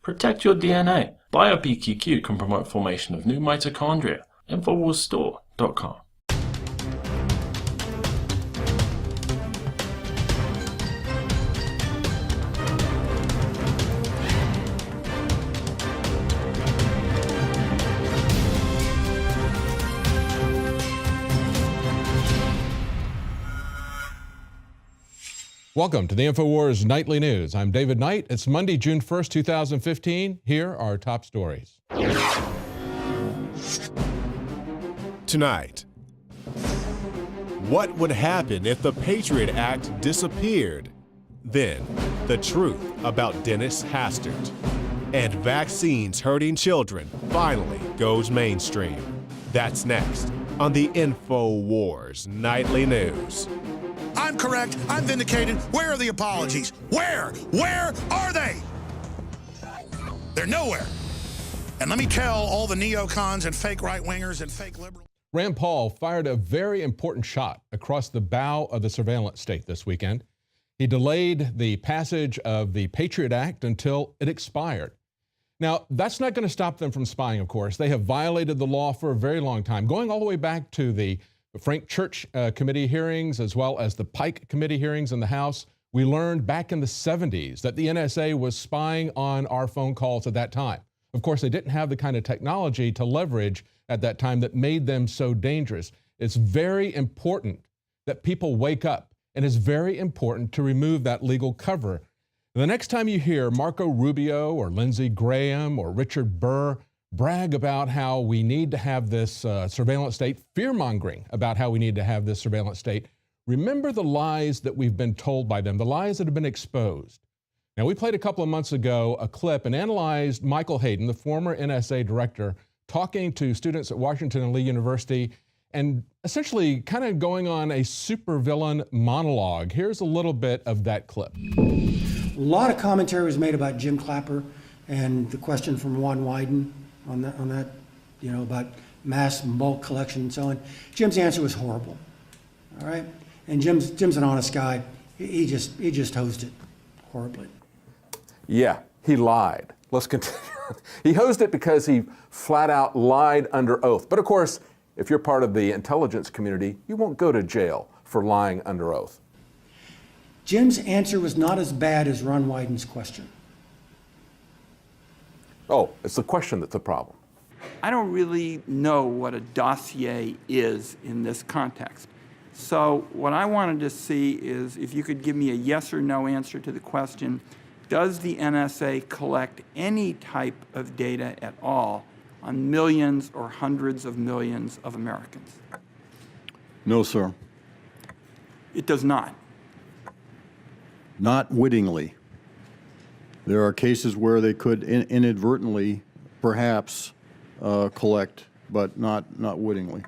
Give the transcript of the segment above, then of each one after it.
Protect your DNA. BioPQQ can promote formation of new mitochondria. Infowarsstore.com. Welcome to the Infowars Nightly News. I'm David Knight. It's Monday, June 1st, 2015. Here are our top stories. Tonight, what would happen if the Patriot Act disappeared? Then, the truth about Dennis Hastert. And vaccines hurting children finally goes mainstream. That's next on the Infowars Nightly News. I'm correct. I'm vindicated. Where are the apologies? Where? Where are they? They're nowhere. And let me tell all the neocons and fake right-wingers and fake liberals. Rand Paul fired a very important shot across the bow of the surveillance state this weekend. He delayed the passage of the Patriot Act until it expired. Now, that's not going to stop them from spying, of course. They have violated the law for a very long time, going all the way back to the Frank Church committee hearings, as well as the Pike committee hearings in the House. We learned back in the 70s that the NSA was spying on our phone calls at that time. Of course, they didn't have the kind of technology to leverage at that time that made them so dangerous. It's very important that people wake up, and it's very important to remove that legal cover. The next time you hear Marco Rubio or Lindsey Graham or Richard Burr brag about how we need to have this surveillance state, fear-mongering about how we need to have this surveillance state, remember the lies that we've been told by them, the lies that have been exposed. Now, we played a couple of months ago a clip and analyzed Michael Hayden, the former NSA director, talking to students at Washington and Lee University and essentially kind of going on a supervillain monologue. Here's a little bit of that clip. A lot of commentary was made about Jim Clapper and the question from Ron Wyden on that, about mass and bulk collection and so on. Jim's answer was horrible, all right? And Jim's an honest guy. He just hosed it horribly. Yeah, he lied. Let's continue. He hosed it because he flat out lied under oath. But of course, if you're part of the intelligence community, you won't go to jail for lying under oath. Jim's answer was not as bad as Ron Wyden's question. Oh, it's the question that's the problem. I don't really know what a dossier is in this context. So what I wanted to see is if you could give me a yes or no answer to the question, does the NSA collect any type of data at all on millions or hundreds of millions of Americans? No, sir. It does not. Not wittingly. There are cases where they could inadvertently, perhaps, collect, but not wittingly.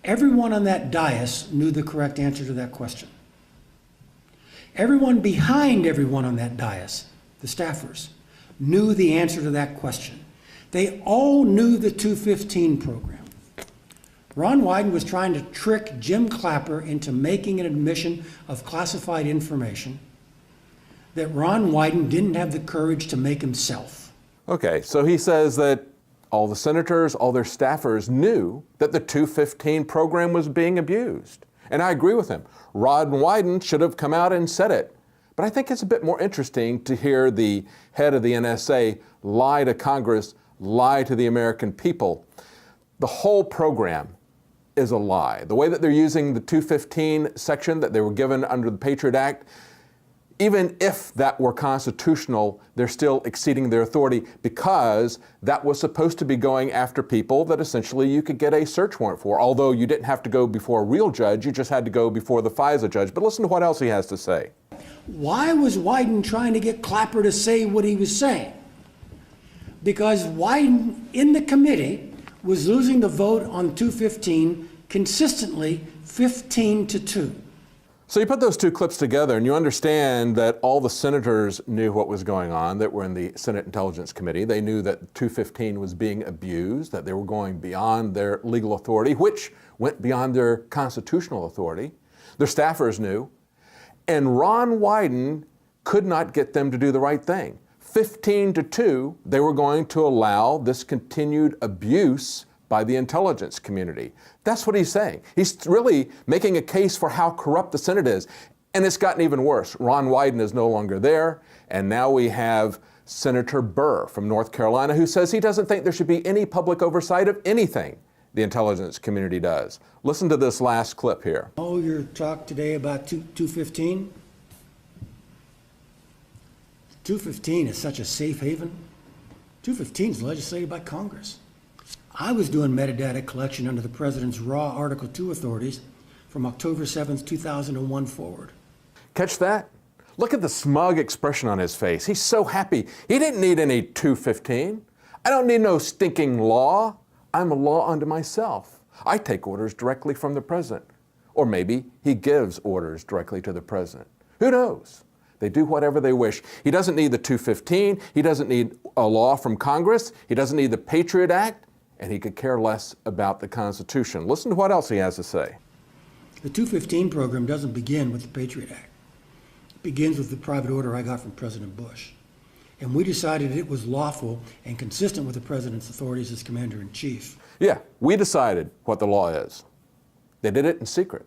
Everyone on that dais knew the correct answer to that question. Everyone behind everyone on that dais, the staffers, knew the answer to that question. They all knew the 215 program. Ron Wyden was trying to trick Jim Clapper into making an admission of classified information that Ron Wyden didn't have the courage to make himself. Okay, so he says that all the senators, all their staffers knew that the 215 program was being abused. And I agree with him. Ron Wyden should have come out and said it. But I think it's a bit more interesting to hear the head of the NSA lie to Congress, lie to the American people. The whole program is a lie. The way that they're using the 215 section that they were given under the Patriot Act, even if that were constitutional, they're still exceeding their authority because that was supposed to be going after people that essentially you could get a search warrant for. Although you didn't have to go before a real judge, you just had to go before the FISA judge. But listen to what else he has to say. Why was Wyden trying to get Clapper to say what he was saying? Because Wyden, in the committee, was losing the vote on 215 consistently 15-2. So you put those two clips together and you understand that all the senators knew what was going on that were in the Senate Intelligence Committee. They knew that 215 was being abused, that they were going beyond their legal authority, which went beyond their constitutional authority. Their staffers knew. And Ron Wyden could not get them to do the right thing. 15-2, they were going to allow this continued abuse by the intelligence community. That's what he's saying. He's really making a case for how corrupt the Senate is. And it's gotten even worse. Ron Wyden is no longer there, and now we have Senator Burr from North Carolina who says he doesn't think there should be any public oversight of anything the intelligence community does. Listen to this last clip here. Oh, your talk today about 215? 215 is such a safe haven. 215 is legislated by Congress. I was doing metadata collection under the President's raw Article 2 authorities from October 7th, 2001 forward. Catch that? Look at the smug expression on his face. He's so happy. He didn't need any 215. I don't need no stinking law. I'm a law unto myself. I take orders directly from the President. Or maybe he gives orders directly to the President. Who knows? They do whatever they wish. He doesn't need the 215. He doesn't need a law from Congress. He doesn't need the Patriot Act. And he could care less about the Constitution. Listen to what else he has to say. The 215 program doesn't begin with the Patriot Act. It begins with the private order I got from President Bush. And we decided it was lawful and consistent with the President's authorities as Commander-in-Chief. Yeah, we decided what the law is. They did it in secret.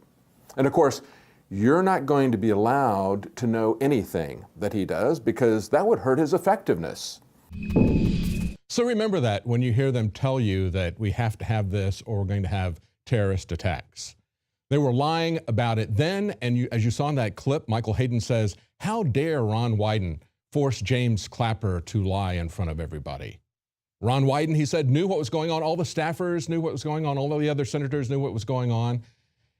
And of course, you're not going to be allowed to know anything that he does because that would hurt his effectiveness. So remember that when you hear them tell you that we have to have this or we're going to have terrorist attacks. They were lying about it then, and as you saw in that clip, Michael Hayden says, how dare Ron Wyden force James Clapper to lie in front of everybody? Ron Wyden, he said, knew what was going on. All the staffers knew what was going on. All the other senators knew what was going on.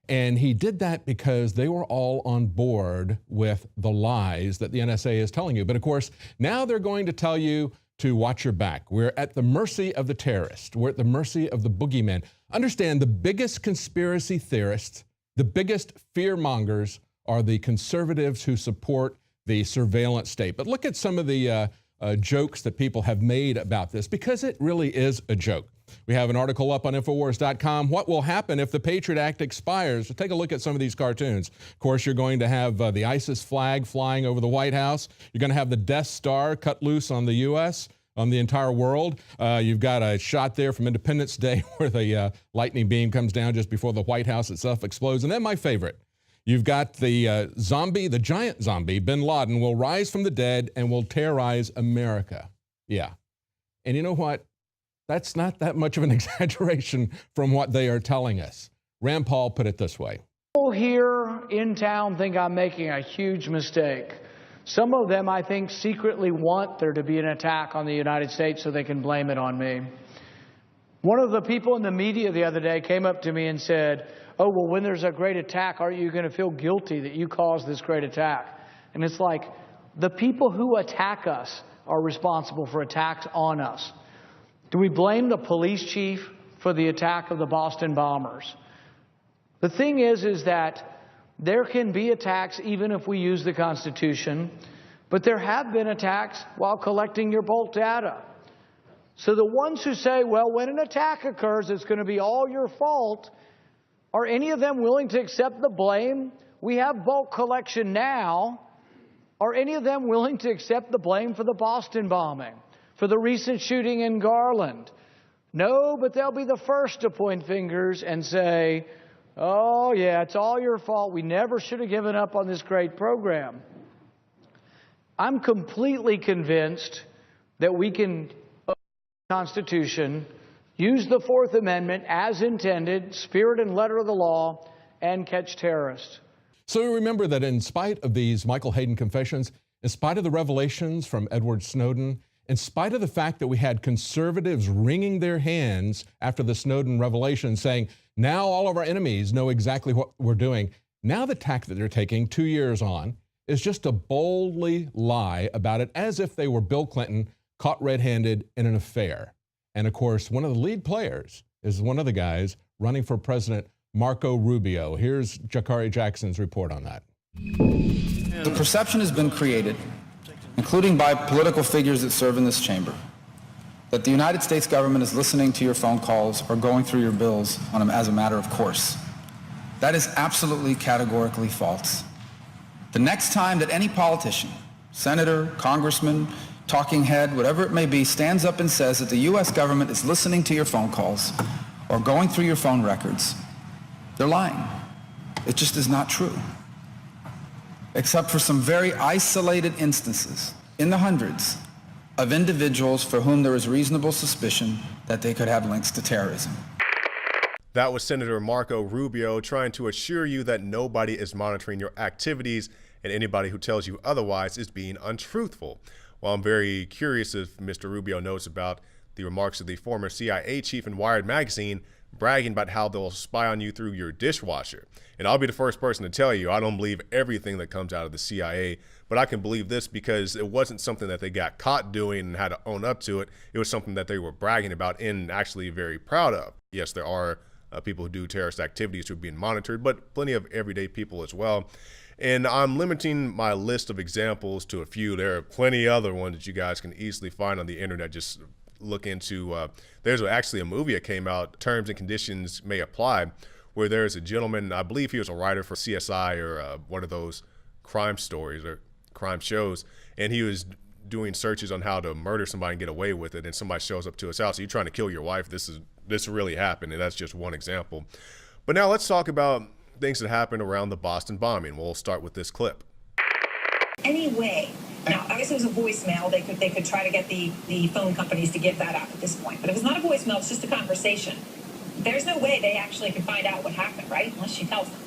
And he did that because they were all on board with the lies that the NSA is telling you. But of course, now they're going to tell you to watch your back. We're at the mercy of the terrorists. We're at the mercy of the boogeyman. Understand, the biggest conspiracy theorists, the biggest fear mongers are the conservatives who support the surveillance state. But look at some of the jokes that people have made about this, because it really is a joke. We have an article up on Infowars.com. What will happen if the Patriot Act expires? So take a look at some of these cartoons. Of course, you're going to have the ISIS flag flying over the White House. You're going to have the Death Star cut loose on the U.S., on the entire world. You've got a shot there from Independence Day where the lightning beam comes down just before the White House itself explodes. And then my favorite, you've got the zombie, the giant zombie, bin Laden, will rise from the dead and will terrorize America. Yeah. And you know what? That's not that much of an exaggeration from what they are telling us. Rand Paul put it this way. People here in town think I'm making a huge mistake. Some of them, I think, secretly want there to be an attack on the United States so they can blame it on me. One of the people in the media the other day came up to me and said, oh, well, when there's a great attack, aren't you going to feel guilty that you caused this great attack? And it's like, the people who attack us are responsible for attacks on us. Do we blame the police chief for the attack of the Boston bombers? The thing is that there can be attacks even if we use the Constitution, but there have been attacks while collecting your bulk data. So the ones who say, well, when an attack occurs, it's going to be all your fault, are any of them willing to accept the blame? We have bulk collection now. Are any of them willing to accept the blame for the Boston bombing, for the recent shooting in Garland? No, but they'll be the first to point fingers and say, oh, yeah, it's all your fault. We never should have given up on this great program. I'm completely convinced that we can open the Constitution, use the Fourth Amendment as intended, spirit and letter of the law, and catch terrorists. So remember that in spite of these Michael Hayden confessions, in spite of the revelations from Edward Snowden, in spite of the fact that we had conservatives wringing their hands after the Snowden revelation saying, now all of our enemies know exactly what we're doing. Now the tack that they're taking 2 years on is just to boldly lie about it as if they were Bill Clinton caught red-handed in an affair. And of course, one of the lead players is one of the guys running for president, Marco Rubio. Here's Jakari Jackson's report on that. The perception has been created, including by political figures that serve in this chamber, that the United States government is listening to your phone calls or going through your bills as a matter of course. That is absolutely categorically false. The next time that any politician, senator, congressman, talking head, whatever it may be, stands up and says that the U.S. government is listening to your phone calls or going through your phone records, they're lying. It just is not true. Except for some very isolated instances, in the hundreds, of individuals for whom there is reasonable suspicion that they could have links to terrorism. That was Senator Marco Rubio trying to assure you that nobody is monitoring your activities, and anybody who tells you otherwise is being untruthful. Well, I'm very curious if Mr. Rubio knows about the remarks of the former CIA chief in Wired magazine bragging about how they'll spy on you through your dishwasher. And I'll be the first person to tell you I don't believe everything that comes out of the CIA, but I can believe this because it wasn't something that they got caught doing and had to own up to it. It was something that they were bragging about and actually very proud of. Yes, there are people who do terrorist activities who are being monitored, but plenty of everyday people as well. And I'm limiting my list of examples to a few. There are plenty other ones that you guys can easily find on the internet. Just look into, there's actually a movie that came out, Terms and Conditions May Apply, where there's a gentleman, I believe he was a writer for CSI or one of those crime stories or crime shows, and he was doing searches on how to murder somebody and get away with it, and somebody shows up to his house. You're trying to kill your wife. This really happened, and that's just one example. But now let's talk about things that happened around the Boston bombing. We'll start with this clip. Anyway, now obviously it was a voicemail. They could try to get the phone companies to give that up at this point. But if it's not a voicemail, it's just a conversation. There's no way they actually can find out what happened, right? Unless she tells them.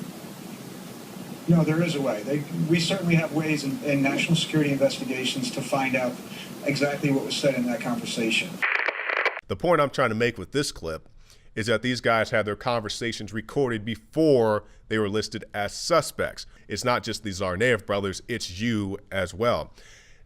No, there is a way. We certainly have ways in national security investigations to find out exactly what was said in that conversation. The point I'm trying to make with this clip is that these guys had their conversations recorded before they were listed as suspects. It's not just the Tsarnaev brothers, it's you as well.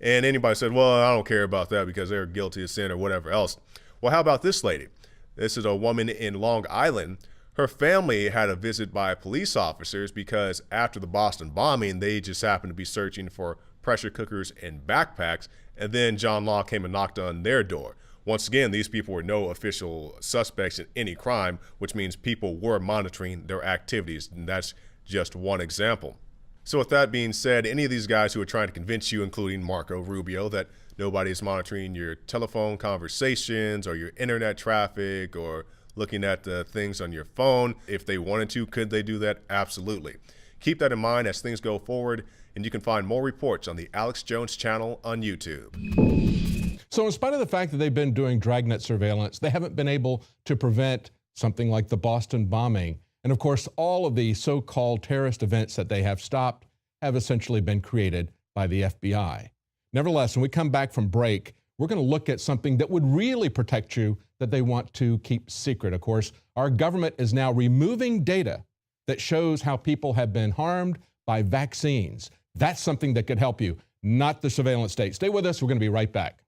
And anybody said, well, I don't care about that because they're guilty of sin or whatever else. Well, how about this lady? This is a woman in Long Island. Her family had a visit by police officers because after the Boston bombing, they just happened to be searching for pressure cookers and backpacks. And then John Law came and knocked on their door. Once again, these people were no official suspects in any crime, which means people were monitoring their activities. And that's just one example. So with that being said, any of these guys who are trying to convince you, including Marco Rubio, that nobody is monitoring your telephone conversations or your internet traffic or looking at the things on your phone, if they wanted to, could they do that? Absolutely. Keep that in mind as things go forward, and you can find more reports on the Alex Jones channel on YouTube. So in spite of the fact that they've been doing dragnet surveillance, they haven't been able to prevent something like the Boston bombing. And of course, all of the so-called terrorist events that they have stopped have essentially been created by the FBI. Nevertheless, when we come back from break, we're going to look at something that would really protect you that they want to keep secret. Of course, our government is now removing data that shows how people have been harmed by vaccines. That's something that could help you, not the surveillance state. Stay with us. We're going to be right back.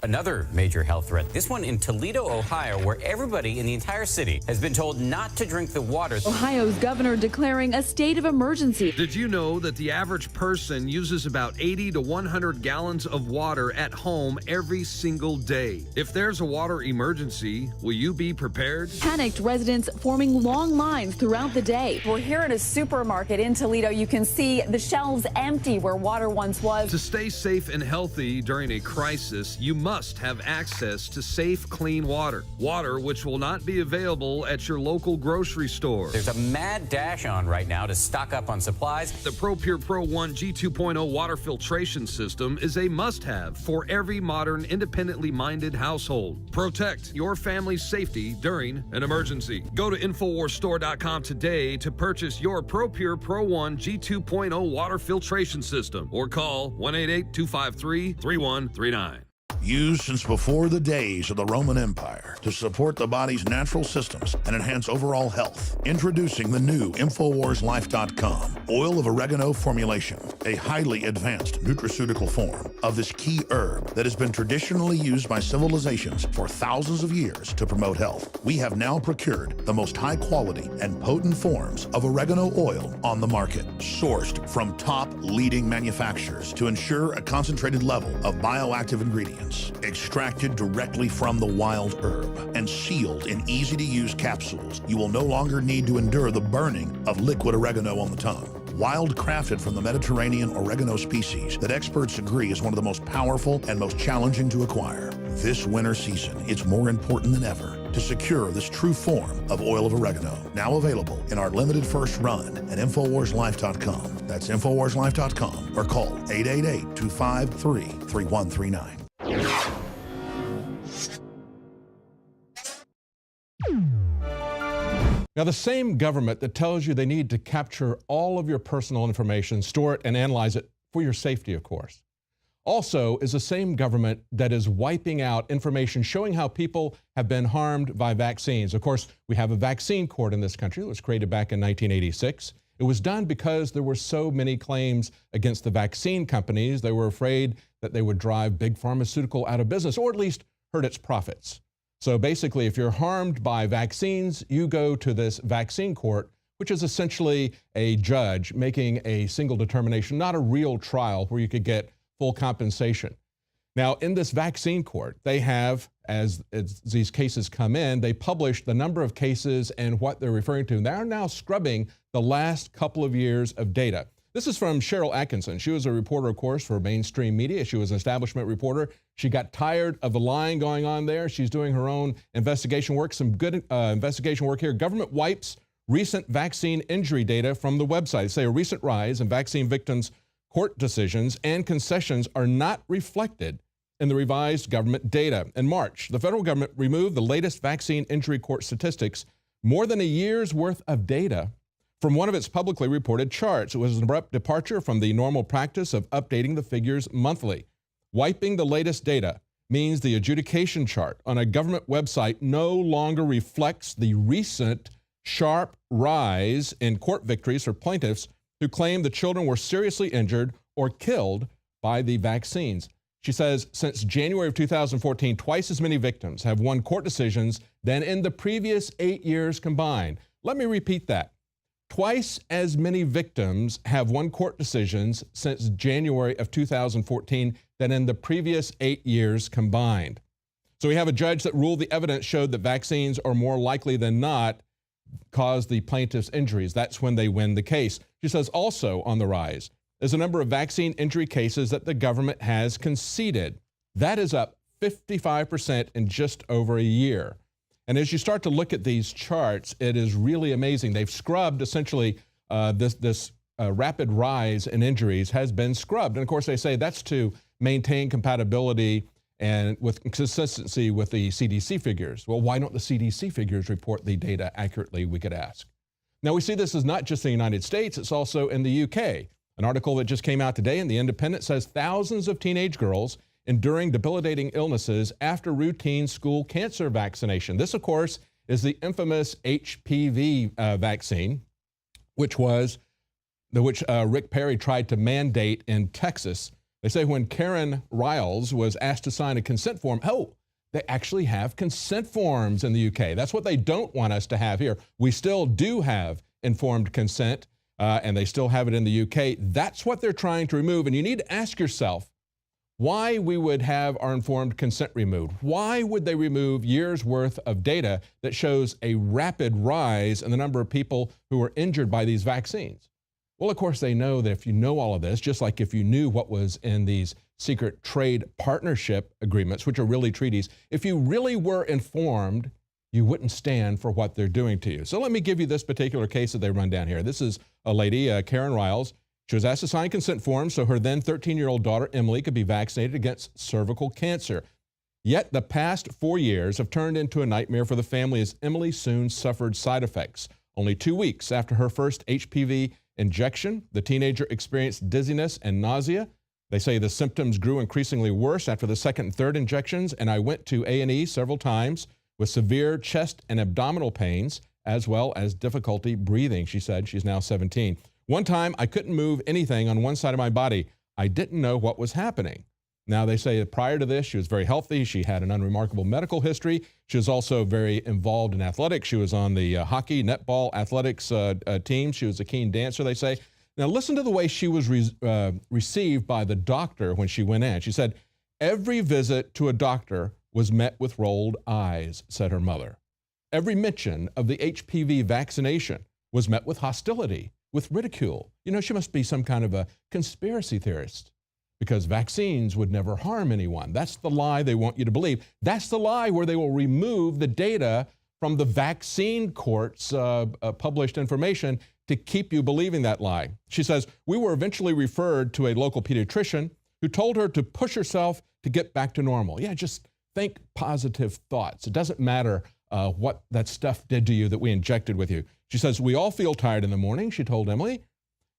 Another major health threat, this one in Toledo, Ohio, where everybody in the entire city has been told not to drink the water. Ohio's governor declaring a state of emergency. Did you know that the average person uses about 80 to 100 gallons of water at home every single day? If there's a water emergency, will you be prepared? Panicked residents forming long lines throughout the day. We're here at a supermarket in Toledo. You can see the shelves empty where water once was. To stay safe and healthy during a crisis, you must have access to safe, clean water. Water which will not be available at your local grocery store. There's a mad dash on right now to stock up on supplies. The ProPure Pro 1 G2.0 water filtration system is a must-have for every modern, independently minded household. Protect your family's safety during an emergency. Go to InfoWarsStore.com today to purchase your ProPure Pro 1 G2.0 water filtration system or call 1-888-253-3139. Used since before the days of the Roman Empire to support the body's natural systems and enhance overall health. Introducing the new InfoWarsLife.com oil of oregano formulation, a highly advanced nutraceutical form of this key herb that has been traditionally used by civilizations for thousands of years to promote health. We have now procured the most high quality and potent forms of oregano oil on the market, sourced from top leading manufacturers to ensure a concentrated level of bioactive ingredients ingredients extracted directly from the wild herb and sealed in easy-to-use capsules. You will no longer need to endure the burning of liquid oregano on the tongue. Wild crafted from the Mediterranean oregano species that experts agree is one of the most powerful and most challenging to acquire. This winter season, it's more important than ever to secure this true form of oil of oregano. Now available in our limited first run at InfoWarsLife.com. That's InfoWarsLife.com or call 888-253-3139. Now, the same government that tells you they need to capture all of your personal information, store it, and analyze it for your safety, of course, also is the same government that is wiping out information showing how people have been harmed by vaccines. Of course, we have a vaccine court in this country that was created back in 1986. It was done because there were so many claims against the vaccine companies. They were afraid that they would drive big pharmaceutical out of business, or at least hurt its profits. So basically, if you're harmed by vaccines, you go to this vaccine court, which is essentially a judge making a single determination, not a real trial where you could get full compensation. Now, in this vaccine court, they have, as these cases come in, they publish the number of cases and what they're referring to. And they're now scrubbing the last couple of years of data. This is from Cheryl Atkinson. She was a reporter, of course, for mainstream media. She was an establishment reporter. She got tired of the lying going on there. She's doing her own investigation work, some good investigation work here. Government wipes recent vaccine injury data from the website. They say a recent rise in vaccine victims' court decisions and concessions are not reflected in the revised government data. In March, the federal government removed the latest vaccine injury court statistics, more than a year's worth of data, from one of its publicly reported charts. It was an abrupt departure from the normal practice of updating the figures monthly. Wiping the latest data means the adjudication chart on a government website no longer reflects the recent sharp rise in court victories for plaintiffs who claim the children were seriously injured or killed by the vaccines. She says since January of 2014, twice as many victims have won court decisions than in the previous 8 years combined. Let me repeat that. Twice as many victims have won court decisions since January of 2014 than in the previous 8 years combined. So we have a judge that ruled the evidence showed that vaccines are more likely than not cause the plaintiff's injuries. That's when they win the case. She says also on the rise is a number of vaccine injury cases that the government has conceded. That is up 55% in just over a year. And as you start to look at these charts, it is really amazing. They've scrubbed essentially this rapid rise in injuries has been scrubbed. And of course, they say that's to maintain compatibility and with consistency with the CDC figures. Well, why don't the CDC figures report the data accurately, we could ask. Now, we see this is not just in the United States, it's also in the UK. An article that just came out today in The Independent says thousands of teenage girls enduring debilitating illnesses after routine school cancer vaccination. This, of course, is the infamous HPV vaccine, which Rick Perry tried to mandate in Texas. They say when Karen Riles was asked to sign a consent form, they actually have consent forms in the UK. That's what they don't want us to have here. We still do have informed consent, and they still have it in the UK. That's what they're trying to remove. And you need to ask yourself, why we would have our informed consent removed. Why would they remove years worth of data that shows a rapid rise in the number of people who are injured by these vaccines? Well, of course, they know that if you know all of this, just like if you knew what was in these secret trade partnership agreements, which are really treaties, if you really were informed, you wouldn't stand for what they're doing to you. So let me give you this particular case that they run down here. This is a lady, Karen Riles. She was asked to sign consent forms so her then 13-year-old daughter, Emily, could be vaccinated against cervical cancer. Yet the past 4 years have turned into a nightmare for the family as Emily soon suffered side effects. Only 2 weeks after her first HPV injection, the teenager experienced dizziness and nausea. They say the symptoms grew increasingly worse after the second and third injections, and I went to A&E several times with severe chest and abdominal pains, as well as difficulty breathing, she said. She's now 17. One time, I couldn't move anything on one side of my body. I didn't know what was happening. Now, they say that prior to this, she was very healthy. She had an unremarkable medical history. She was also very involved in athletics. She was on the hockey, netball, athletics team. She was a keen dancer, they say. Now, listen to the way she was received by the doctor when she went in. She said, Every visit to a doctor was met with rolled eyes, said her mother. Every mention of the HPV vaccination was met with hostility, with ridicule. You know, she must be some kind of a conspiracy theorist because vaccines would never harm anyone. That's the lie they want you to believe. That's the lie where they will remove the data from the vaccine court's published information to keep you believing that lie. She says, we were eventually referred to a local pediatrician who told her to push herself to get back to normal. Yeah, just think positive thoughts. It doesn't matter what that stuff did to you that we injected with you. She says, we all feel tired in the morning, she told Emily.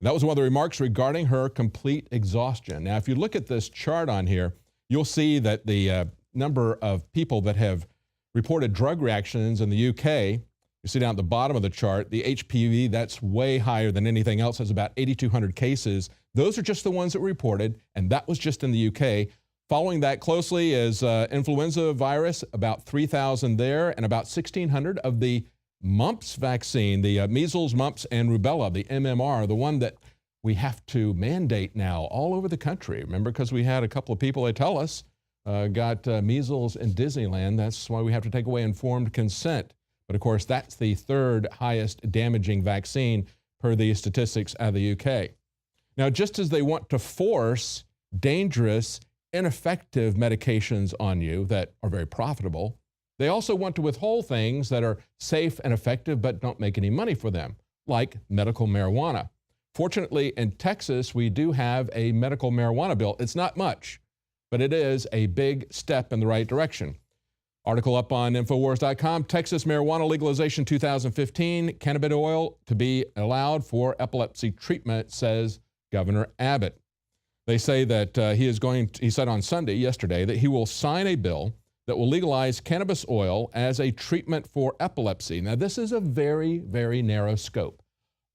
That was one of the remarks regarding her complete exhaustion. Now, if you look at this chart on here, you'll see that the number of people that have reported drug reactions in the UK, you see down at the bottom of the chart, the HPV, that's way higher than anything else. Has about 8,200 cases. Those are just the ones that were reported, and that was just in the UK. Following that closely is influenza virus, about 3,000 there, and about 1,600 of the mumps vaccine, the measles, mumps, and rubella, the MMR, the one that we have to mandate now all over the country. Remember, because we had a couple of people, they tell us, got measles in Disneyland. That's why we have to take away informed consent. But of course, that's the third highest damaging vaccine per the statistics out of the UK. Now, just as they want to force dangerous, ineffective medications on you that are very profitable, they also want to withhold things that are safe and effective but don't make any money for them, like medical marijuana. Fortunately, in Texas, we do have a medical marijuana bill. It's not much, but it is a big step in the right direction. Article up on Infowars.com, Texas marijuana legalization 2015, cannabis oil to be allowed for epilepsy treatment, says Governor Abbott. They say that he said on Sunday, yesterday, that he will sign a bill that will legalize cannabis oil as a treatment for epilepsy. Now, this is a very, very narrow scope.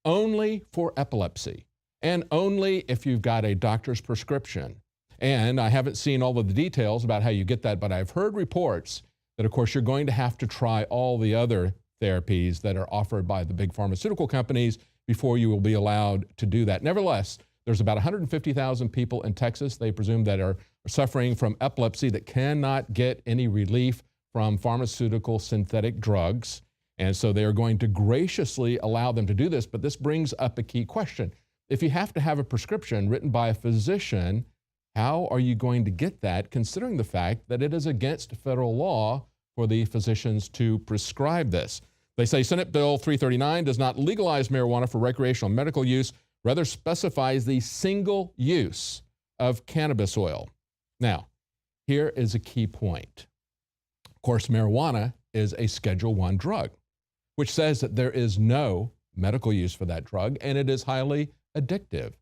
Only for epilepsy, and only if you've got a doctor's prescription. And I haven't seen all of the details about how you get that, but I've heard reports that, of course, you're going to have to try all the other therapies that are offered by the big pharmaceutical companies before you will be allowed to do that. Nevertheless, there's about 150,000 people in Texas, they presume, that are suffering from epilepsy that cannot get any relief from pharmaceutical synthetic drugs. And so they are going to graciously allow them to do this. But this brings up a key question. If you have to have a prescription written by a physician, how are you going to get that, considering the fact that it is against federal law for the physicians to prescribe this? They say Senate Bill 339 does not legalize marijuana for recreational medical use, rather specifies the single use of cannabis oil. Now, here is a key point. Of course, marijuana is a Schedule I drug, which says that there is no medical use for that drug, and it is highly addictive.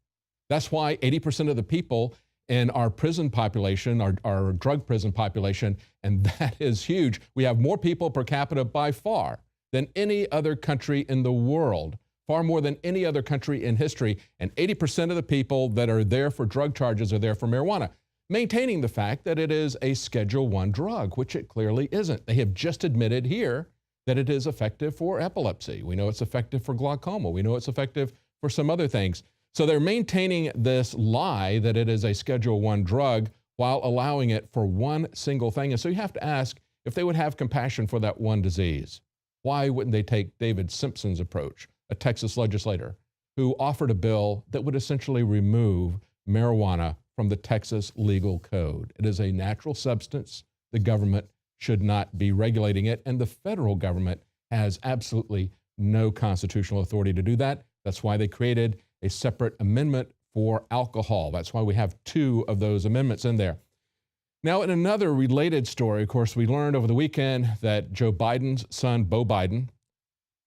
That's why 80% of the people in our prison population, our drug prison population, and that is huge. We have more people per capita by far than any other country in the world, far more than any other country in history, and 80% of the people that are there for drug charges are there for marijuana, maintaining the fact that it is a Schedule I drug, which it clearly isn't. They have just admitted here that it is effective for epilepsy. We know it's effective for glaucoma. We know it's effective for some other things. So they're maintaining this lie that it is a Schedule I drug while allowing it for one single thing. And so you have to ask if they would have compassion for that one disease. Why wouldn't they take David Simpson's approach, a Texas legislator who offered a bill that would essentially remove marijuana from the Texas legal code? It is a natural substance. The government should not be regulating it, and the federal government has absolutely no constitutional authority to do that. That's why they created a separate amendment for alcohol. That's why we have two of those amendments in there. Now, in another related story, of course, we learned over the weekend that Joe Biden's son, Beau Biden,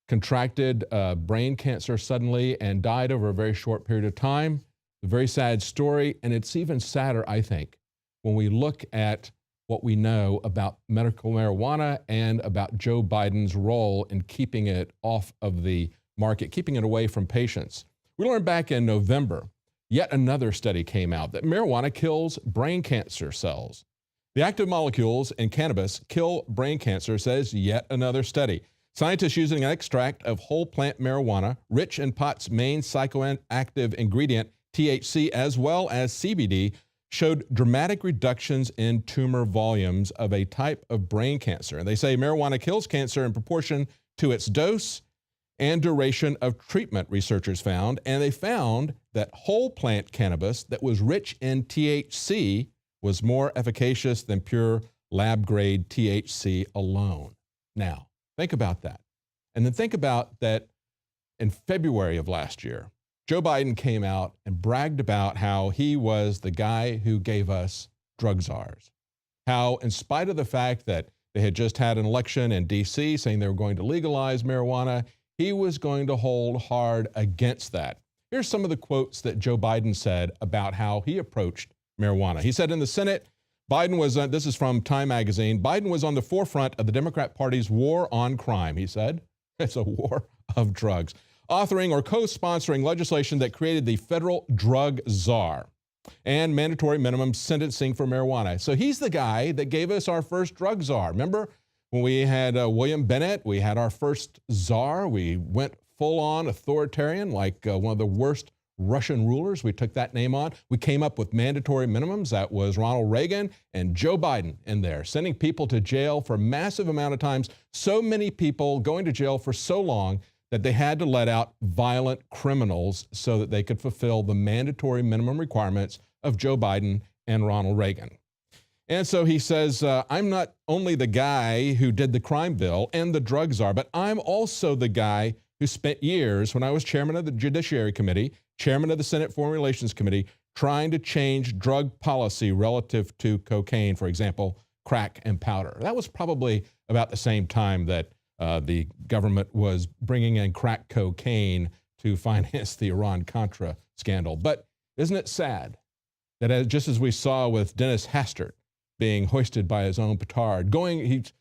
contracted brain cancer suddenly and died over a very short period of time. A very sad story, and it's even sadder, I think, when we look at what we know about medical marijuana and about Joe Biden's role in keeping it off of the market, keeping it away from patients. We learned back in November, yet another study came out that marijuana kills brain cancer cells. The active molecules in cannabis kill brain cancer, says yet another study. Scientists using an extract of whole plant marijuana, rich in pot's main psychoactive ingredient, THC, as well as CBD, showed dramatic reductions in tumor volumes of a type of brain cancer. And they say marijuana kills cancer in proportion to its dose and duration of treatment, researchers found. And they found that whole plant cannabis that was rich in THC was more efficacious than pure lab-grade THC alone. Now, think about that. And then think about that in February of last year, Joe Biden came out and bragged about how he was the guy who gave us drug czars. How, in spite of the fact that they had just had an election in D.C. saying they were going to legalize marijuana, he was going to hold hard against that. Here's some of the quotes that Joe Biden said about how he approached marijuana. He said in the Senate, Biden was, this is from Time magazine, Biden was on the forefront of the Democrat Party's war on crime, he said. It's a war of drugs. Authoring or co-sponsoring legislation that created the federal drug czar and mandatory minimum sentencing for marijuana. So he's the guy that gave us our first drug czar. Remember when we had William Bennett, we had our first czar. We went full-on authoritarian, like one of the worst Russian rulers. We took that name on. We came up with mandatory minimums. That was Ronald Reagan and Joe Biden in there, sending people to jail for a massive amount of times. So many people going to jail for so long that they had to let out violent criminals so that they could fulfill the mandatory minimum requirements of Joe Biden and Ronald Reagan. And so he says, I'm not only the guy who did the crime bill and the drug czar, but I'm also the guy who spent years when I was chairman of the Judiciary Committee, chairman of the Senate Foreign Relations Committee, trying to change drug policy relative to cocaine, for example, crack and powder. That was probably about the same time that the government was bringing in crack cocaine to finance the Iran-Contra scandal. But isn't it sad that just as we saw with Dennis Hastert being hoisted by his own petard, he's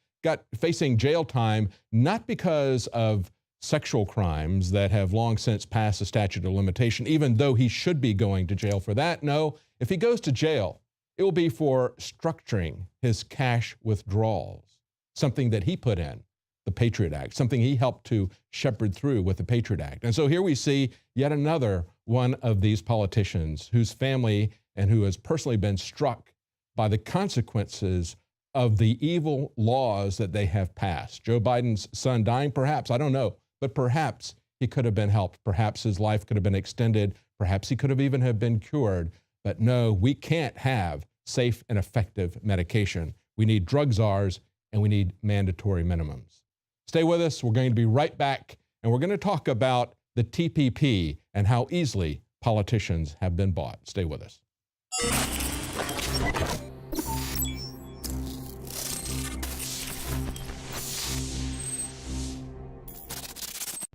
facing jail time, not because of sexual crimes that have long since passed the statute of limitation, even though he should be going to jail for that. No, if he goes to jail, it will be for structuring his cash withdrawals, something that he put in the Patriot Act, something he helped to shepherd through with the Patriot Act. And so here we see yet another one of these politicians whose family and who has personally been struck by the consequences of the evil laws that they have passed. Joe Biden's son dying, perhaps, I don't know, but perhaps he could have been helped. Perhaps his life could have been extended. Perhaps he could have even have been cured. But no, we can't have safe and effective medication. We need drug czars and we need mandatory minimums. Stay with us. We're going to be right back, and we're going to talk about the TPP and how easily politicians have been bought. Stay with us.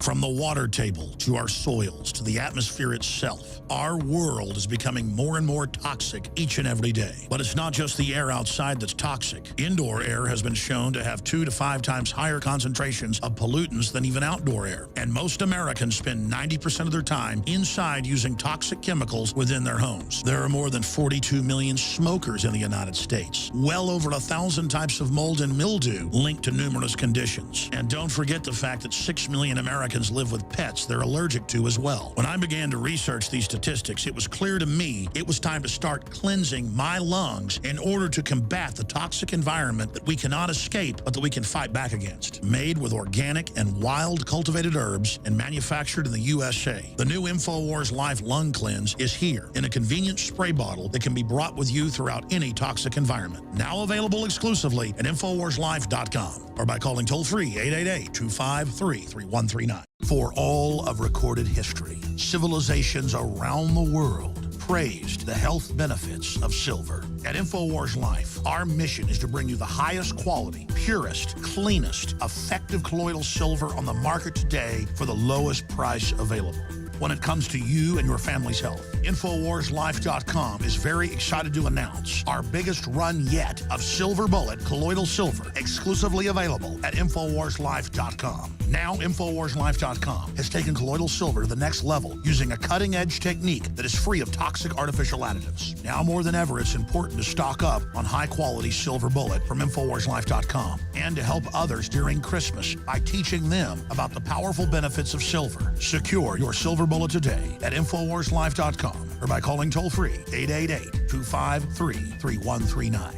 From the water table to our soils to the atmosphere itself, our world is becoming more and more toxic each and every day. But it's not just the air outside that's toxic. Indoor air has been shown to have 2 to 5 times higher concentrations of pollutants than even outdoor air. And most Americans spend 90% of their time inside using toxic chemicals within their homes. There are more than 42 million smokers in the United States. Well over 1,000 types of mold and mildew linked to numerous conditions. And don't forget the fact that 6 million Americans live with pets they're allergic to as well. When I began to research these statistics, it was clear to me it was time to start cleansing my lungs in order to combat the toxic environment that we cannot escape, but that we can fight back against. Made with organic and wild cultivated herbs and manufactured in the USA, the new Infowars Life Lung Cleanse is here in a convenient spray bottle that can be brought with you throughout any toxic environment. Now available exclusively at InfowarsLife.com or by calling toll-free 888-253-3139. For all of recorded history, civilizations around the world praised the health benefits of silver. At Infowars Life, our mission is to bring you the highest quality, purest, cleanest, effective colloidal silver on the market today for the lowest price available. When it comes to you and your family's health, InfowarsLife.com is very excited to announce our biggest run yet of Silver Bullet colloidal silver, exclusively available at InfowarsLife.com. Now, InfoWarsLife.com has taken colloidal silver to the next level using a cutting-edge technique that is free of toxic artificial additives. Now more than ever, it's important to stock up on high-quality silver bullet from InfoWarsLife.com and to help others during Christmas by teaching them about the powerful benefits of silver. Secure your silver bullet today at InfoWarsLife.com or by calling toll-free 888-253-3139.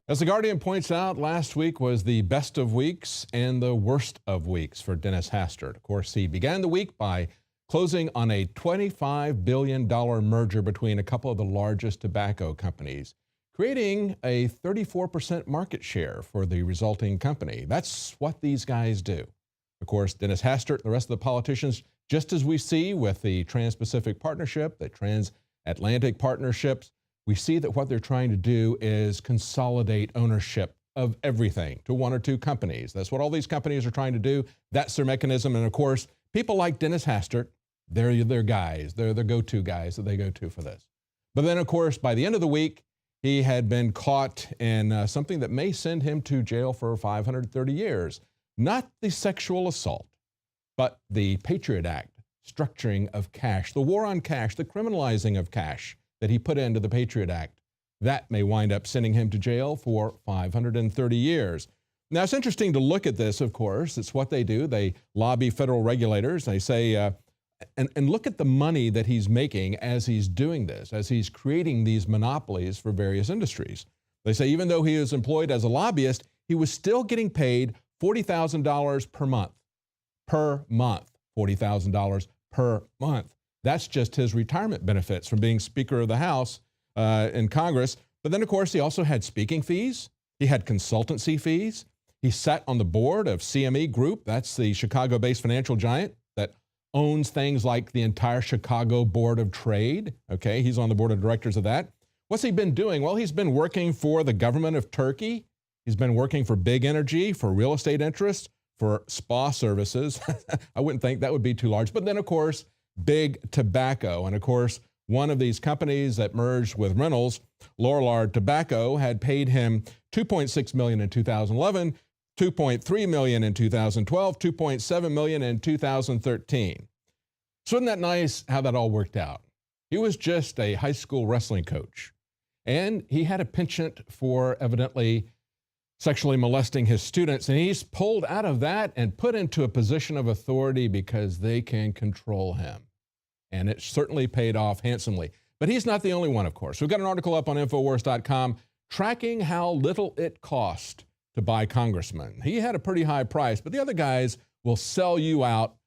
As The Guardian points out, last week was the best of weeks and the worst of weeks for Dennis Hastert. Of course, he began the week by closing on a $25 billion merger between a couple of the largest tobacco companies, creating a 34% market share for the resulting company. That's what these guys do. Of course, Dennis Hastert and the rest of the politicians, just as we see with the Trans-Pacific Partnership, the Transatlantic Partnerships, we see that what they're trying to do is consolidate ownership of everything to one or two companies. That's what all these companies are trying to do. That's their mechanism. And of course, people like Dennis Hastert, they're their guys. They're the go-to guys that they go to for this. But then, of course, by the end of the week, he had been caught in something that may send him to jail for 530 years. Not the sexual assault, but the Patriot Act, structuring of cash, the war on cash, the criminalizing of cash that he put into the Patriot Act. That may wind up sending him to jail for 530 years. Now, it's interesting to look at this, of course. It's what they do. They lobby federal regulators. They say, and look at the money that he's making as he's doing this, as he's creating these monopolies for various industries. They say even though he was employed as a lobbyist, he was still getting paid $40,000 per month. $40,000 per month. That's just his retirement benefits from being Speaker of the House in Congress. But then, of course, he also had speaking fees. He had consultancy fees. He sat on the board of CME Group. That's the Chicago-based financial giant that owns things like the entire Chicago Board of Trade. Okay, he's on the board of directors of that. What's he been doing? Well, he's been working for the government of Turkey. He's been working for big energy, for real estate interests, for spa services. I wouldn't think that would be too large. But then, of course, big tobacco. And of course, one of these companies that merged with Reynolds, Lorillard Tobacco, had paid him $2.6 million in 2011, $2.3 million in 2012, $2.7 million in 2013. So isn't that nice how that all worked out? He was just a high school wrestling coach, and he had a penchant for evidently sexually molesting his students, and he's pulled out of that and put into a position of authority because they can control him. And it certainly paid off handsomely. But he's not the only one, of course. We've got an article up on Infowars.com tracking how little it cost to buy congressmen. He had a pretty high price, but the other guys will sell you out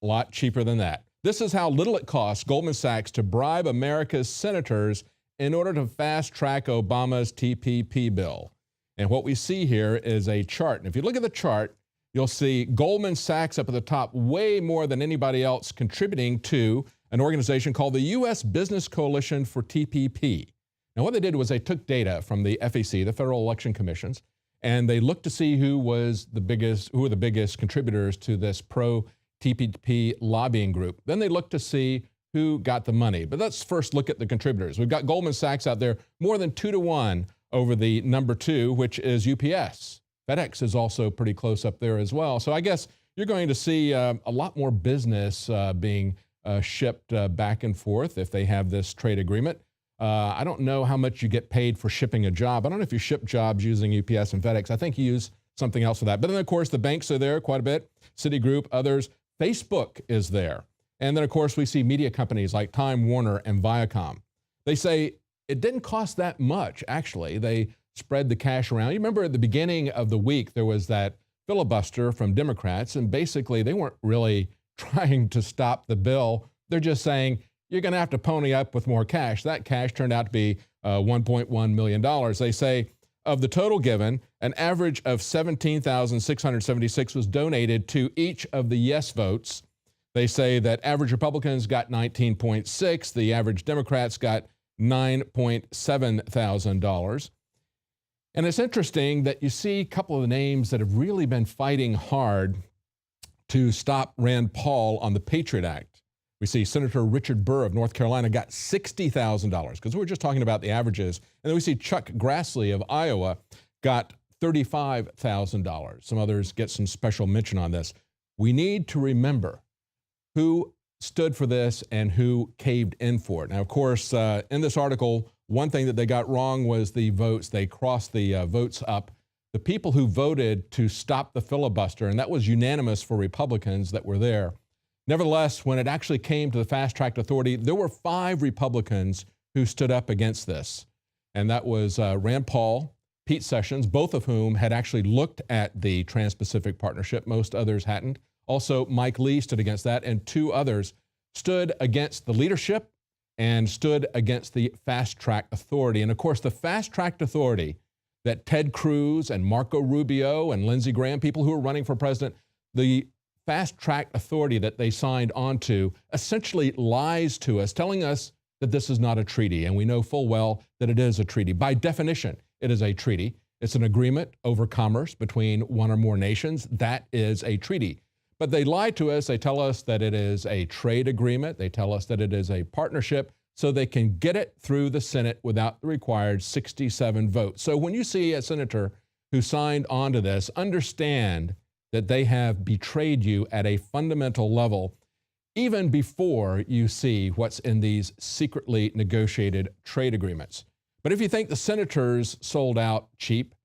a lot cheaper than that. This is how little it costs Goldman Sachs to bribe America's senators in order to fast-track Obama's TPP bill. And what we see here is a chart. And if you look at the chart, you'll see Goldman Sachs up at the top, way more than anybody else contributing to an organization called the U.S. Business Coalition for TPP. Now, what they did was they took data from the FEC, the Federal Election Commissions, and they looked to see who were the biggest contributors to this pro-TPP lobbying group. Then they looked to see who got the money. But let's first look at the contributors. We've got Goldman Sachs out there, more than 2-to-1 over the number 2, which is UPS. FedEx is also pretty close up there as well. So I guess you're going to see a lot more business being shipped back and forth if they have this trade agreement. I don't know how much you get paid for shipping a job. I don't know if you ship jobs using UPS and FedEx. I think you use something else for that. But then, of course, the banks are there quite a bit. Citigroup, others. Facebook is there. And then, of course, we see media companies like Time Warner and Viacom. They say it didn't cost that much, actually. They spread the cash around. You remember at the beginning of the week, there was that filibuster from Democrats, and basically they weren't really trying to stop the bill. They're just saying, you're going to have to pony up with more cash. That cash turned out to be $1.1 million. They say of the total given, an average of $17,676 was donated to each of the yes votes. They say that average Republicans got $19.6, the average Democrats got $9.7 thousand. And it's interesting that you see a couple of the names that have really been fighting hard to stop Rand Paul on the Patriot Act. We see Senator Richard Burr of North Carolina got $60,000, because we were just talking about the averages. And then we see Chuck Grassley of Iowa got $35,000. Some others get some special mention on this. We need to remember who stood for this and who caved in for it. Now, of course, in this article, one thing that they got wrong was the votes. They crossed the votes up. The people who voted to stop the filibuster, and that was unanimous for Republicans that were there. Nevertheless, when it actually came to the Fast Track Authority, there were 5 Republicans who stood up against this. And that was Rand Paul, Pete Sessions, both of whom had actually looked at the Trans-Pacific Partnership. Most others hadn't. Also, Mike Lee stood against that, and 2 others stood against the leadership and stood against the Fast Track Authority. And of course, the Fast Track Authority that Ted Cruz and Marco Rubio and Lindsey Graham, people who are running for president, the Fast Track Authority that they signed onto essentially lies to us, telling us that this is not a treaty. And we know full well that it is a treaty. By definition, it is a treaty. It's an agreement over commerce between one or more nations. That is a treaty. But they lie to us. They tell us that it is a trade agreement. They tell us that it is a partnership, so they can get it through the Senate without the required 67 votes. So when you see a senator who signed onto this, understand that they have betrayed you at a fundamental level, even before you see what's in these secretly negotiated trade agreements. But if you think the senators sold out cheap,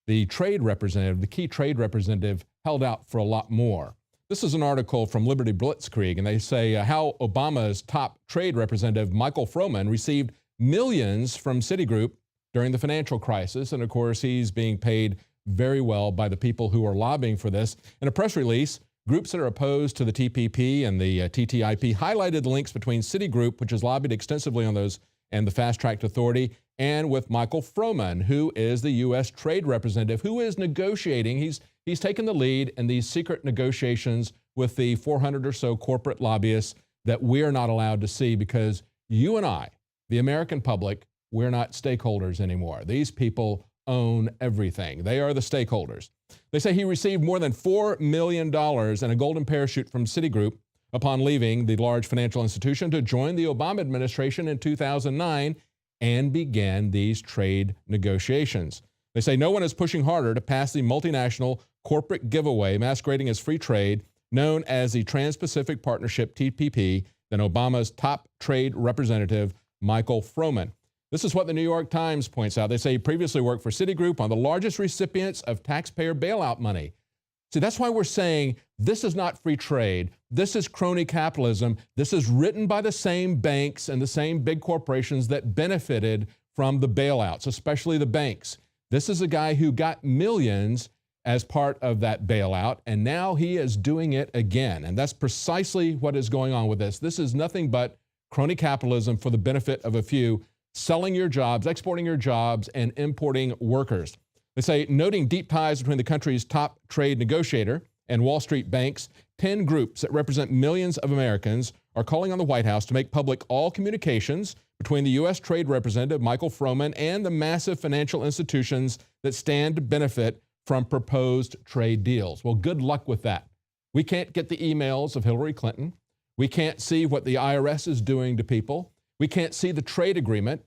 the trade representative, the key trade representative, held out for a lot more. This is an article from Liberty Blitzkrieg, and they say how Obama's top trade representative, Michael Froman, received millions from Citigroup during the financial crisis. And of course, he's being paid very well by the people who are lobbying for this. In a press release, groups that are opposed to the TPP and the TTIP highlighted the links between Citigroup, which has lobbied extensively on those, and the Fast Track Authority, and with Michael Froman, who is the U.S. trade representative, who is negotiating. He's taken the lead in these secret negotiations with the 400 or so corporate lobbyists that we're not allowed to see, because you and I, the American public, we're not stakeholders anymore. These people own everything. They are the stakeholders. They say he received more than $4 million and a golden parachute from Citigroup upon leaving the large financial institution to join the Obama administration in 2009 and began these trade negotiations. They say no one is pushing harder to pass the multinational corporate giveaway masquerading as free trade known as the Trans-Pacific Partnership, TPP, than Obama's top trade representative, Michael Froman. This is what the New York Times points out. They say he previously worked for Citigroup, on the largest recipients of taxpayer bailout money. See, that's why we're saying this is not free trade. This is crony capitalism. This is written by the same banks and the same big corporations that benefited from the bailouts, especially the banks. This is a guy who got millions as part of that bailout, and now he is doing it again. And that's precisely what is going on with this. This is nothing but crony capitalism for the benefit of a few, selling your jobs, exporting your jobs, and importing workers. They say, noting deep ties between the country's top trade negotiator and Wall Street banks, 10 groups that represent millions of Americans are calling on the White House to make public all communications between the U.S. Trade Representative Michael Froman and the massive financial institutions that stand to benefit from proposed trade deals. Well, good luck with that. We can't get the emails of Hillary Clinton. We can't see what the IRS is doing to people. We can't see the trade agreement.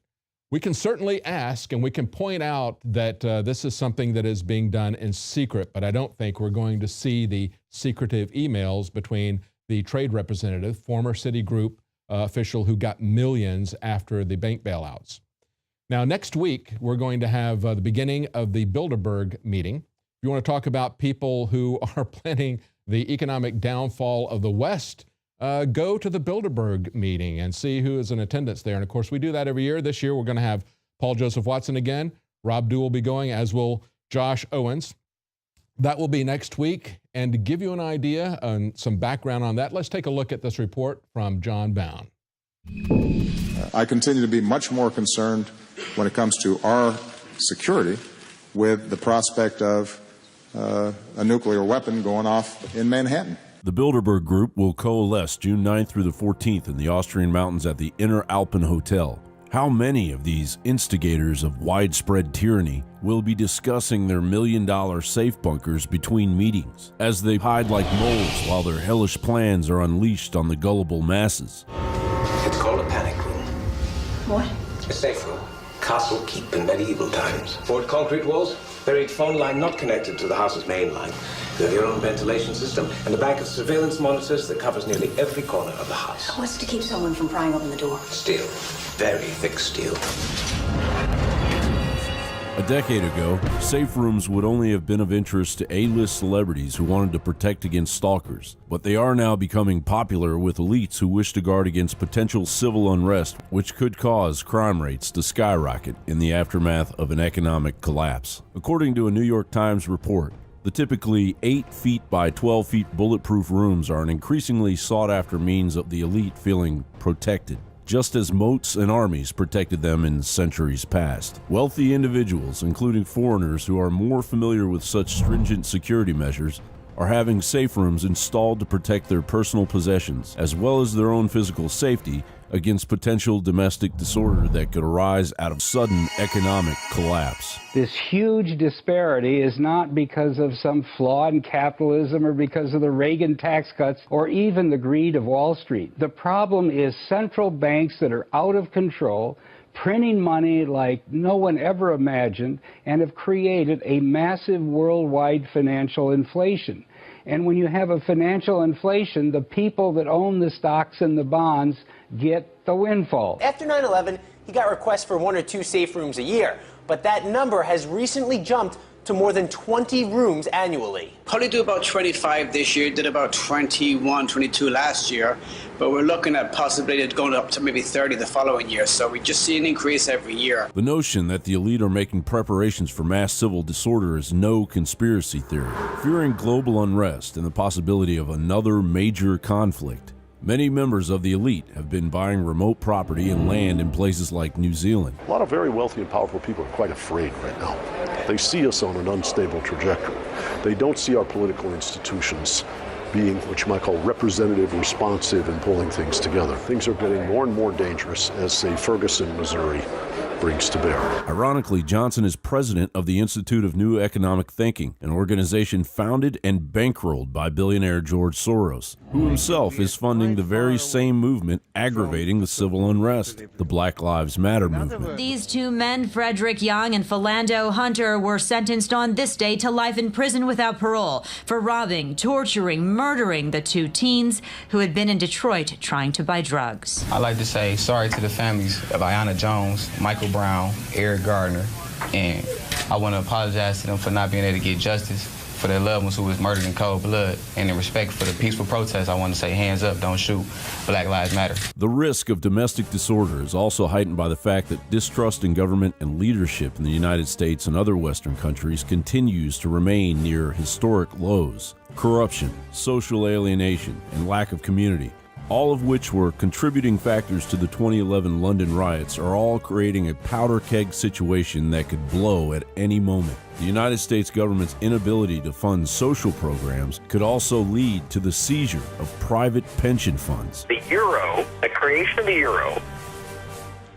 We can certainly ask, and we can point out that this is something that is being done in secret, but I don't think we're going to see the secretive emails between the trade representative, former Citigroup official who got millions after the bank bailouts. Now, next week, we're going to have the beginning of the Bilderberg meeting. If you want to talk about people who are planning the economic downfall of the West, go to the Bilderberg meeting and see who is in attendance there. And of course, we do that every year. This year, we're going to have Paul Joseph Watson again. Rob Dew will be going, as will Josh Owens. That will be next week. And to give you an idea and some background on that, let's take a look at this report from John Bound. I continue to be much more concerned when it comes to our security with the prospect of a nuclear weapon going off in Manhattan. The Bilderberg Group will coalesce June 9th through the 14th in the Austrian mountains at the Inner Alpen Hotel. How many of these instigators of widespread tyranny will be discussing their million-dollar safe bunkers between meetings as they hide like moles while their hellish plans are unleashed on the gullible masses? It's called a panic room. What? A safe room. Castle keep in medieval times. Poured concrete walls, buried phone line not connected to the house's main line. You have your own ventilation system and a bank of surveillance monitors that covers nearly every corner of the house. What's to keep someone from prying open the door? Steel. Very thick steel. A decade ago, safe rooms would only have been of interest to A-list celebrities who wanted to protect against stalkers, but they are now becoming popular with elites who wish to guard against potential civil unrest, which could cause crime rates to skyrocket in the aftermath of an economic collapse. According to a New York Times report, the typically 8 feet by 12 feet bulletproof rooms are an increasingly sought-after means of the elite feeling protected, just as moats and armies protected them in centuries past. Wealthy individuals, including foreigners who are more familiar with such stringent security measures, are having safe rooms installed to protect their personal possessions, as well as their own physical safety, against potential domestic disorder that could arise out of sudden economic collapse. This huge disparity is not because of some flaw in capitalism or because of the Reagan tax cuts or even the greed of Wall Street. The problem is central banks that are out of control, printing money like no one ever imagined, and have created a massive worldwide financial inflation. And when you have a financial inflation, the people that own the stocks and the bonds get the windfall. After 9/11, he got requests for 1 or 2 safe rooms a year, but that number has recently jumped to more than 20 rooms annually. Probably do about 25 this year, did about 21, 22 last year, but we're looking at possibly going up to maybe 30 the following year, so we just see an increase every year. The notion that the elite are making preparations for mass civil disorder is no conspiracy theory. Fearing global unrest and the possibility of another major conflict, many members of the elite have been buying remote property and land in places like New Zealand. A lot of very wealthy and powerful people are quite afraid right now. They see us on an unstable trajectory. They don't see our political institutions being what you might call representative, responsive, and pulling things together. Things are getting more and more dangerous as, say, Ferguson, Missouri brings to bear. Ironically, Johnson is president of the Institute of New Economic Thinking, an organization founded and bankrolled by billionaire George Soros, who himself is funding the very same movement aggravating the civil unrest, the Black Lives Matter movement. These 2 men, Frederick Young and Philando Hunter, were sentenced on this day to life in prison without parole for robbing, torturing, murdering the 2 teens who had been in Detroit trying to buy drugs. I'd like to say sorry to the families of Ayanna Jones, Michael Brown, Eric Gardner, and I want to apologize to them for not being able to get justice for their loved ones who was murdered in cold blood. And in respect for the peaceful protests, I want to say hands up, don't shoot, Black Lives Matter. The risk of domestic disorder is also heightened by the fact that distrust in government and leadership in the United States and other Western countries continues to remain near historic lows. Corruption, social alienation, and lack of community, all of which were contributing factors to the 2011 London riots, are all creating a powder keg situation that could blow at any moment. The United States government's inability to fund social programs could also lead to the seizure of private pension funds. The euro, the creation of the euro,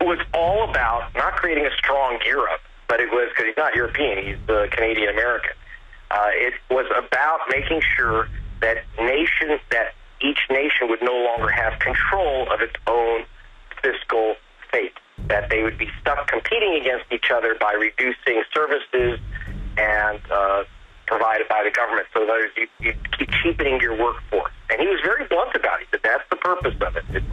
was all about not creating a strong Europe, but it was, because he's not European, he's Canadian-American. It was about making sure that each nation would no longer have control of its own fiscal fate, that they would be stuck competing against each other by reducing services and provided by the government. So that you keep cheapening your workforce. And he was very blunt about it, that that's the purpose of it.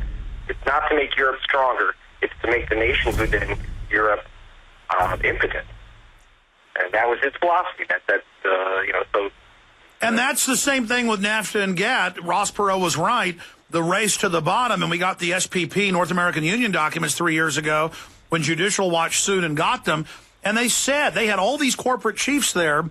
It's not to make Europe stronger, it's to make the nations within Europe impotent. And that was his philosophy. So. And that's the same thing with NAFTA and GATT. Ross Perot was right. The race to the bottom, and we got the SPP, North American Union documents 3 years ago when Judicial Watch sued and got them. And they said they had all these corporate chiefs there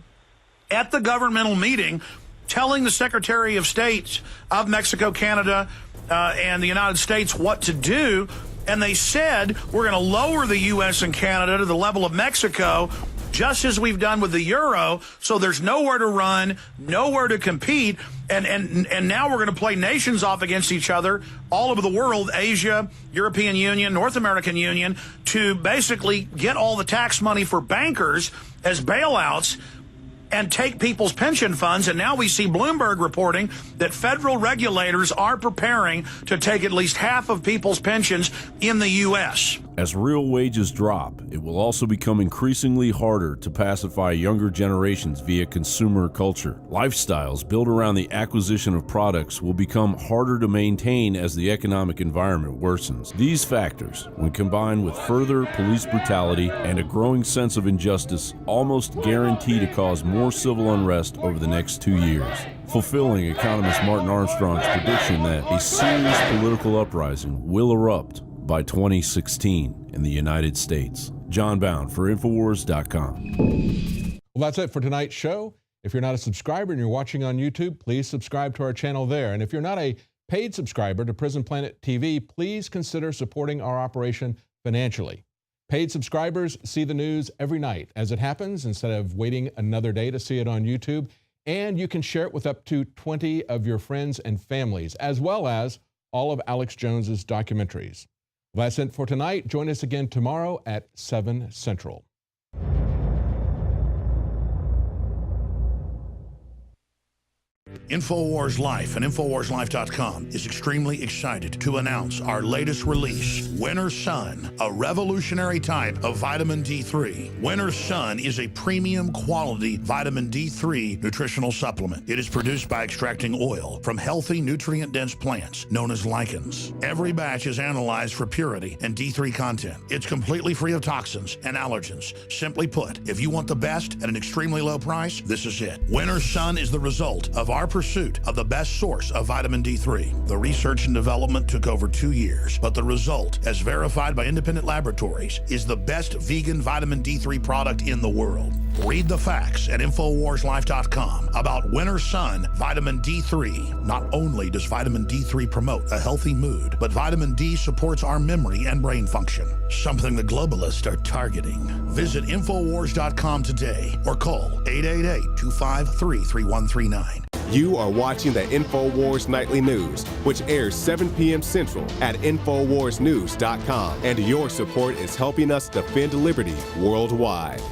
at the governmental meeting telling the Secretary of State of Mexico, Canada, and the United States what to do. And they said, we're going to lower the U.S. and Canada to the level of Mexico, just as we've done with the euro. So there's nowhere to run, nowhere to compete. And now we're going to play nations off against each other all over the world, Asia, European Union, North American Union, to basically get all the tax money for bankers as bailouts and take people's pension funds. And now we see Bloomberg reporting that federal regulators are preparing to take at least half of people's pensions in the U.S. As real wages drop, it will also become increasingly harder to pacify younger generations via consumer culture. Lifestyles built around the acquisition of products will become harder to maintain as the economic environment worsens. These factors, when combined with further police brutality and a growing sense of injustice, almost guarantee to cause more civil unrest over the next 2 years, fulfilling economist Martin Armstrong's prediction that a serious political uprising will erupt by 2016 in the United States. John Bound for Infowars.com. Well, that's it for tonight's show. If you're not a subscriber and you're watching on YouTube, please subscribe to our channel there. And if you're not a paid subscriber to Prison Planet TV, please consider supporting our operation financially. Paid subscribers see the news every night as it happens instead of waiting another day to see it on YouTube. And you can share it with up to 20 of your friends and families, as well as all of Alex Jones's documentaries. Well, that's it for tonight. Join us again tomorrow at 7 Central. Infowars Life and InfowarsLife.com is extremely excited to announce our latest release, Winter Sun, a revolutionary type of vitamin D3. Winter Sun is a premium quality vitamin D3 nutritional supplement. It is produced by extracting oil from healthy, nutrient-dense plants known as lichens. Every batch is analyzed for purity and D3 content. It's completely free of toxins and allergens. Simply put, if you want the best at an extremely low price, this is it. Winter Sun is the result of our pursuit of the best source of vitamin D3. The research and development took over 2 years, but the result, as verified by independent laboratories, is the best vegan vitamin D3 product in the world. Read the facts at InfowarsLife.com about Winter Sun Vitamin D3. Not only does vitamin D3 promote a healthy mood, but vitamin D supports our memory and brain function, something the globalists are targeting. Visit Infowars.com today or call 888-253-3139. You are watching the Infowars Nightly News, which airs 7 p.m. Central at InfowarsNews.com. And your support is helping us defend liberty worldwide.